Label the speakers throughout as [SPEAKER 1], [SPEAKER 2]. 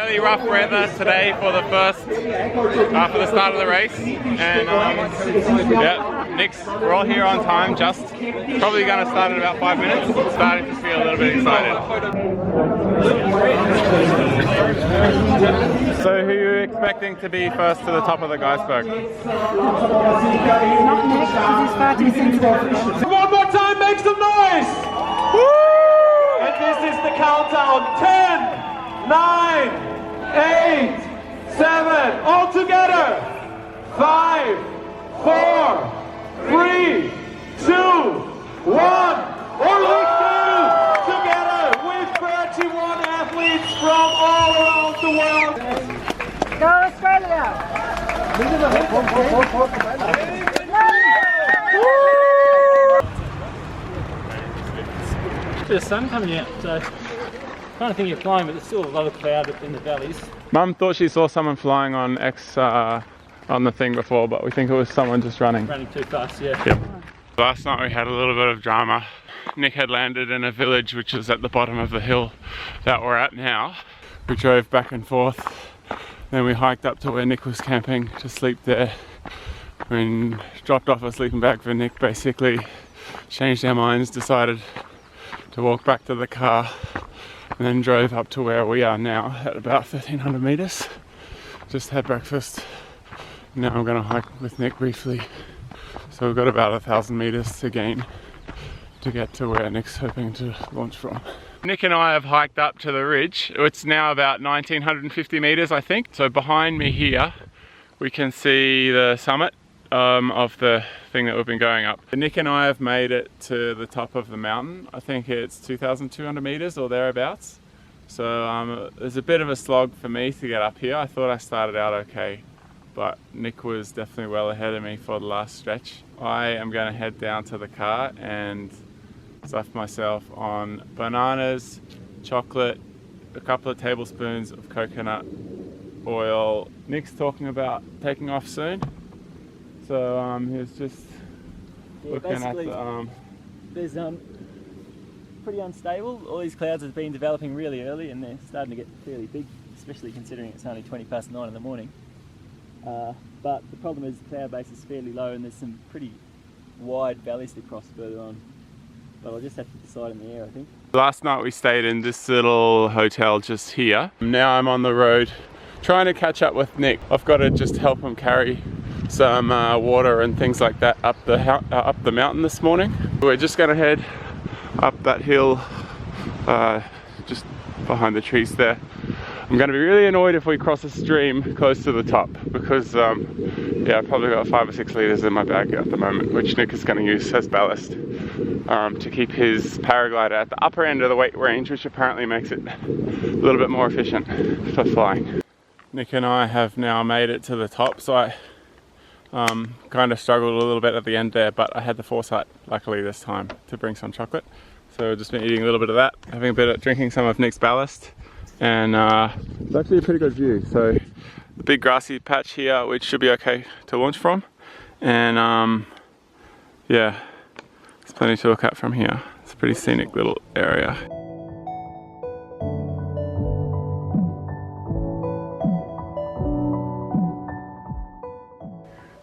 [SPEAKER 1] fairly rough weather today for the start of the race, and yeah, Nick's, we're all here on time, just probably going to start in about 5 minutes. Starting to feel a little bit excited. So who are you expecting to be first to the top of the Geisberg?
[SPEAKER 2] Not Nick, because he's far too sensitive.
[SPEAKER 3] One more time, make some noise! Woo! And this is the countdown. 10, 9, 8, 7, all together. 5, 4, 3, 2, 1. Only two together with 31 athletes from all around the world.
[SPEAKER 2] Go Australia!
[SPEAKER 4] There's sun coming out, so kind of think you're flying, but there's still a lot of cloud up in the valleys.
[SPEAKER 1] Mum thought she saw someone flying on on the thing before, but we think it was someone just running.
[SPEAKER 4] Running too fast, yeah.
[SPEAKER 1] Yep. Last night we had a little bit of drama. Nick had landed in a village which was at the bottom of the hill that we're at now. We drove back and forth, then we hiked up to where Nick was camping to sleep there. We dropped off a sleeping bag for Nick, basically changed our minds, decided to walk back to the car, and then drove up to where we are now at about 1300 meters. Just had breakfast. Now I'm gonna hike with Nick briefly. So we've got about 1,000 meters to gain to get to where Nick's hoping to launch from. Nick and I have hiked up to the ridge. It's now about 1950 meters, I think. So behind me here, we can see the summit of the thing that we've been going up. Nick and I have made it to the top of the mountain. I think it's 2,200 meters or thereabouts. So there's a bit of a slog for me to get up here. I thought I started out okay, but Nick was definitely well ahead of me for the last stretch. I am going to head down to the car and stuff myself on bananas, chocolate, a couple of tablespoons of coconut oil. Nick's talking about taking off soon. So he's just looking at the
[SPEAKER 4] There's pretty unstable. All these clouds have been developing really early and they're starting to get fairly big, especially considering it's only 20 past 9 in the morning. But the problem is the cloud base is fairly low and there's some pretty wide valleys to cross further on. But I'll just have to decide in the air, I think.
[SPEAKER 1] Last night we stayed in this little hotel just here. Now I'm on the road trying to catch up with Nick. I've got to just help him carry some water and things like that up the mountain this morning. We're just going to head up that hill just behind the trees there. I'm going to be really annoyed if we cross a stream close to the top because yeah, I've probably got 5 or 6 litres in my bag at the moment, which Nick is going to use as ballast to keep his paraglider at the upper end of the weight range, which apparently makes it a little bit more efficient for flying. Nick and I have now made it to the top, so I kind of struggled a little bit at the end there, but I had the foresight, luckily this time, to bring some chocolate. So I've just been eating a little bit of that, having a bit of drinking some of Nick's ballast, and it's actually a pretty good view. So the big grassy patch here, which should be okay to launch from, and yeah, there's plenty to look at from here. It's a pretty scenic little area.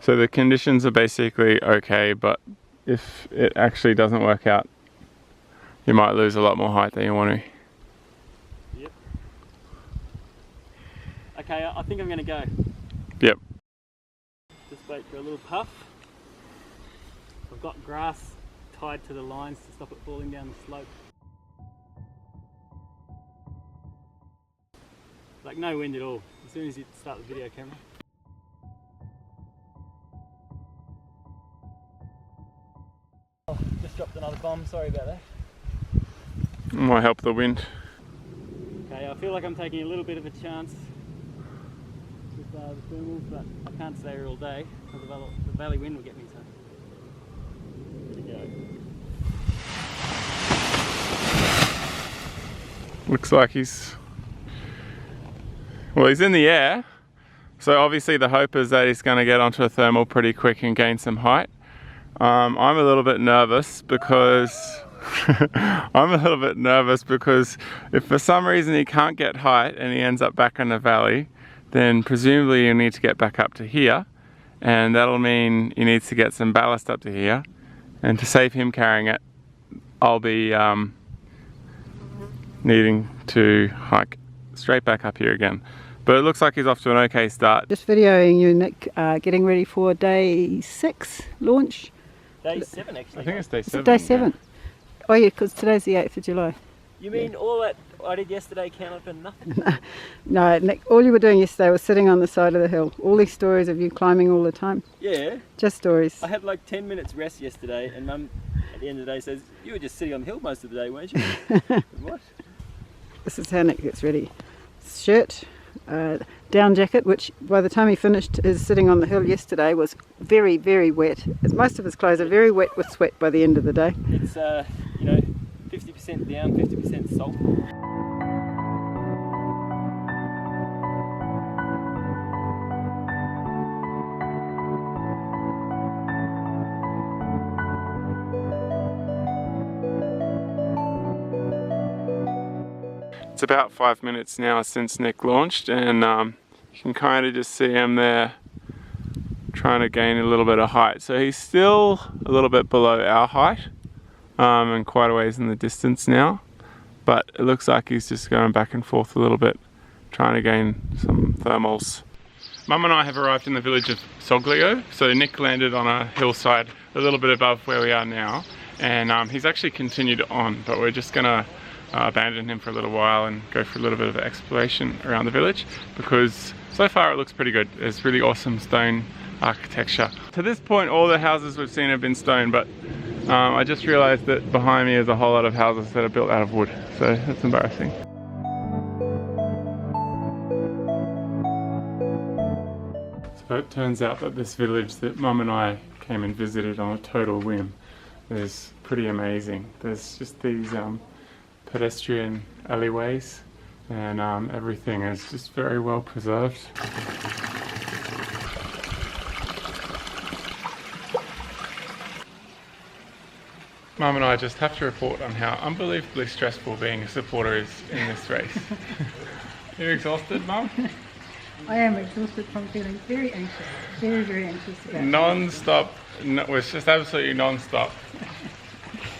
[SPEAKER 1] So the conditions are basically okay, but if it actually doesn't work out, you might lose a lot more height than you want to.
[SPEAKER 4] Yep. Okay, I think I'm going to go.
[SPEAKER 1] Yep.
[SPEAKER 4] Just wait for a little puff. I've got grass tied to the lines to stop it falling down the slope. Like no wind at all, as soon as you start the video camera. Oh, just dropped another bomb, sorry about that.
[SPEAKER 1] Might help the wind.
[SPEAKER 4] Okay, I feel like I'm taking a little bit of a chance with the thermals, but I can't stay here all day because the valley wind will get me, so here we go.
[SPEAKER 1] Looks like he's in the air, so obviously the hope is that he's going to get onto a thermal pretty quick and gain some height. I'm a little bit nervous because I'm a little bit nervous because if for some reason he can't get height and he ends up back in the valley, then presumably you need to get back up to here, and that'll mean he needs to get some ballast up to here, and to save him carrying it, I'll be needing to hike straight back up here again. But it looks like he's off to an okay start.
[SPEAKER 2] Just videoing you, Nick, getting ready for day 6 launch.
[SPEAKER 4] Day 7 actually.
[SPEAKER 1] I think it's day 7.
[SPEAKER 2] Day 7. Yeah. Oh yeah, because today's the 8th of July.
[SPEAKER 4] You mean all that I did yesterday counted for nothing?
[SPEAKER 2] No, Nick, all you were doing yesterday was sitting on the side of the hill. All these stories of you climbing all the time.
[SPEAKER 4] Yeah.
[SPEAKER 2] Just stories.
[SPEAKER 4] I had like 10 minutes rest yesterday, and Mum at the end of the day says, "You were just sitting on the hill most of the day, weren't you?" What?
[SPEAKER 2] This is how Nick gets ready. Shirt, down jacket, which by the time he finished his sitting on the hill yesterday was very, very wet. Most of his clothes are very wet with sweat by the end of the day.
[SPEAKER 4] It's, you know, 50% down, 50% salt.
[SPEAKER 1] It's about 5 minutes now since Nick launched, and you can kind of just see him there trying to gain a little bit of height. So he's still a little bit below our height and quite a ways in the distance now, but it looks like he's just going back and forth a little bit, trying to gain some thermals. Mum and I have arrived in the village of Soglio. So Nick landed on a hillside a little bit above where we are now, and he's actually continued on, but we're just gonna abandon him for a little while and go for a little bit of exploration around the village, because so far it looks pretty good. There's really awesome stone architecture. To this point all the houses we've seen have been stone, but I just realized that behind me is a whole lot of houses that are built out of wood, so that's embarrassing. So it turns out that this village that Mum and I came and visited on a total whim is pretty amazing. There's just these pedestrian alleyways, and everything is just very well preserved. Mum and I just have to report on how unbelievably stressful being a supporter is in this race. You're exhausted, Mum?
[SPEAKER 2] I am exhausted from feeling very anxious, very, very anxious about it.
[SPEAKER 1] Non-stop, it's just absolutely non-stop.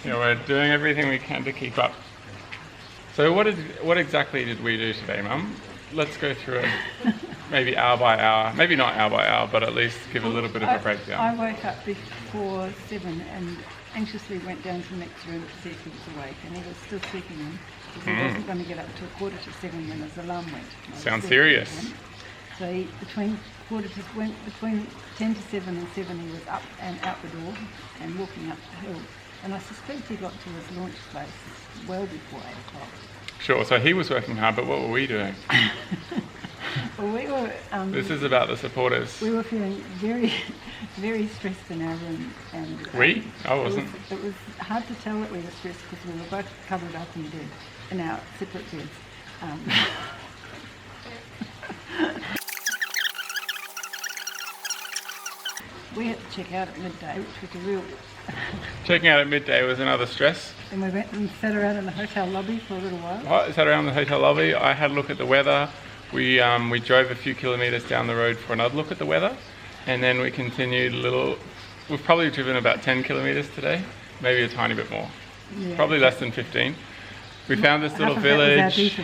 [SPEAKER 1] You know, we're doing everything we can to keep up. So what exactly did we do today, Mum? Let's go through it, maybe hour by hour, maybe not hour by hour, but at least give a little bit of a breakdown.
[SPEAKER 2] I woke up before 7 and anxiously went down to Nick's room to see if he was awake, and he was still sleeping in, because he wasn't going to get up till 6:45 when his alarm went.
[SPEAKER 1] Sounds serious.
[SPEAKER 2] So he, between 10 to 7 and 7 he was up and out the door and walking up the hill. And I suspect he got to his launch place well before 8 o'clock.
[SPEAKER 1] Sure, so he was working hard, but what were we doing?
[SPEAKER 2] Well, we were...
[SPEAKER 1] this is about the supporters.
[SPEAKER 2] We were feeling very, very stressed in our room. And
[SPEAKER 1] we? I wasn't.
[SPEAKER 2] It was hard to tell that we were stressed because we were both covered up in bed, in our separate beds. We had to check out at midday, which was a real...
[SPEAKER 1] Checking out at midday was another stress.
[SPEAKER 2] And we went and sat around in the hotel lobby for a little while.
[SPEAKER 1] Sat around the hotel lobby. I had a look at the weather. We drove a few kilometres down the road for another look at the weather, and then we continued a little. We've probably driven about 10 kilometres today, maybe a tiny bit more. Yeah. Probably less than 15. We found this little village.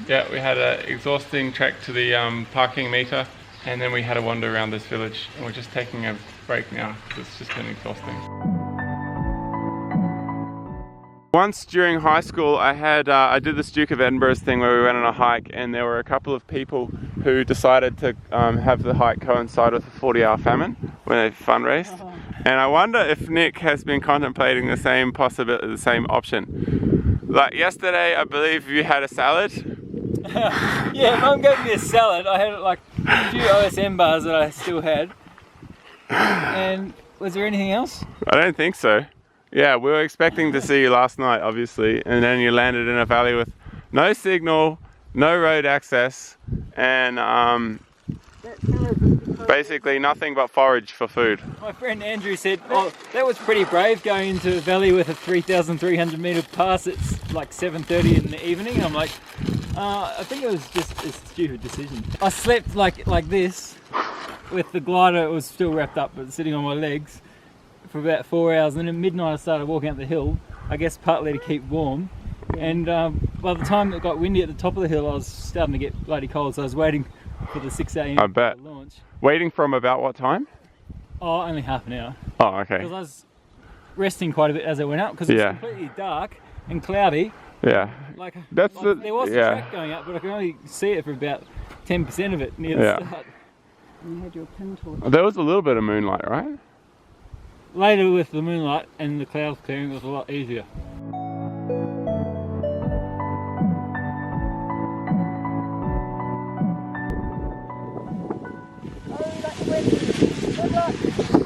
[SPEAKER 1] Yeah, we had an exhausting trek to the parking meter, and then we had a wander around this village, and we're just taking a break now because it's just been exhausting. Once during high school I did this Duke of Edinburgh's thing where we went on a hike, and there were a couple of people who decided to have the hike coincide with a 40-hour famine when they fundraised. And I wonder if Nick has been contemplating the same possibility, the same option. Like yesterday I believe you had a salad.
[SPEAKER 4] Yeah, Mum gave me a salad. I had like a few OSM bars that I still had. And was there anything else?
[SPEAKER 1] I don't think so. Yeah, we were expecting to see you last night, obviously, and then you landed in a valley with no signal, no road access, and
[SPEAKER 2] That salad was
[SPEAKER 1] Basically nothing but forage for food.
[SPEAKER 4] My friend Andrew said, oh, that was pretty brave going into a valley with a 3,300 metre pass. It's like 7:30 in the evening. I'm like, I think it was just a stupid decision. I slept like this with the glider. It was still wrapped up but sitting on my legs for about 4 hours, and then at midnight I started walking up the hill, I guess partly to keep warm, and by the time it got windy at the top of the hill I was starting to get bloody cold, so I was waiting for the 6 a.m.
[SPEAKER 1] I bet.
[SPEAKER 4] launch.
[SPEAKER 1] Waiting from about what time?
[SPEAKER 4] Oh, only half an hour.
[SPEAKER 1] Oh, okay.
[SPEAKER 4] Because I was resting quite a bit as I went up, because it was completely dark and cloudy.
[SPEAKER 1] Yeah.
[SPEAKER 4] Like,
[SPEAKER 1] there was
[SPEAKER 4] a track going up, but I could only see it for about 10% of it near the start.
[SPEAKER 2] And you had your pin torch.
[SPEAKER 1] There was a little bit of moonlight, right?
[SPEAKER 4] Later with the moonlight and the clouds clearing, it was a lot easier. Good luck.